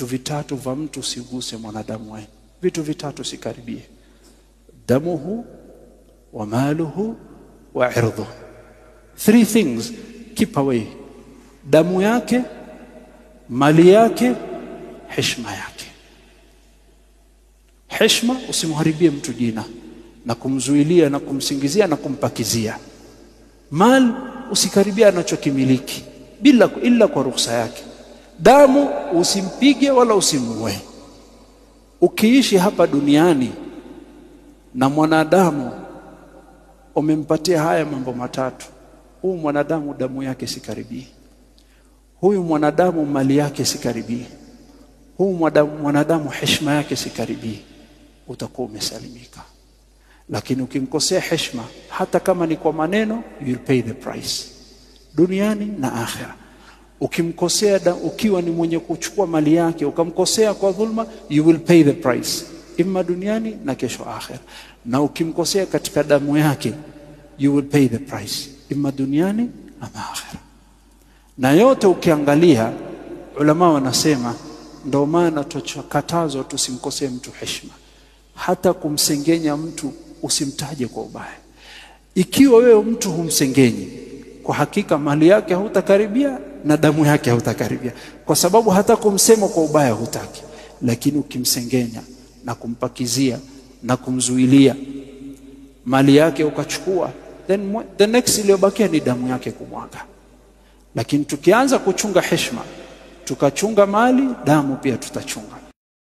vitu vitatu vya mtu usiguse mwanadamu wewe. Vitu vitatu sikaribie: damuhu wa maluhu wa irduhu. 3 things keep away: damu yake, mali yake, heshima yake. Heshima, usimharibie mtu jina na kumzuilia na kumsingizia na kumpakizia. Mal, usikaribia anachokimiliki illa kwa ruhusa yake. Damu, usimpige wala usimuue. Ukiishi hapa duniani na mwanadamu umempatia haya mambo matatu, huyu mwanadamu damu yake sikaribii, huyu mwanadamu mali yake sikaribii, huyu mwanadamu heshima yake sikaribii, utakuwa umesalimika. Lakini ukimkosea heshima, hata kama ni kwa maneno, you will pay the price duniani na akhera. Ukimkosea ukiwa ni mwenye kuchukua mali yake, ukamkosea kwa dhulma, you will pay the price imma duniani na kesho akhera. Na ukimkosea katika damu yake, you will pay the price imma duniani na akhera. Na yote ukiangalia, ulama wanasema ndio maana tukatazwa tusimkosee mtu heshima. Hata kumsengenya mtu usimtaje kwa ubaya. Ikiwa wewe mtu humsengenyi, kwa hakika mali yake hutakaribia na damu yake hutakaribia, kwa sababu hata kumsema kwa ubaya hutaki. Lakini ukimsengenya na kumpakizia na kumzuilia, mali yake ukachukua, then the next iliyobakia ni damu yake kumwaga. Lakini tukianza kuchunga heshima, tukachunga mali, damu pia tutachunga.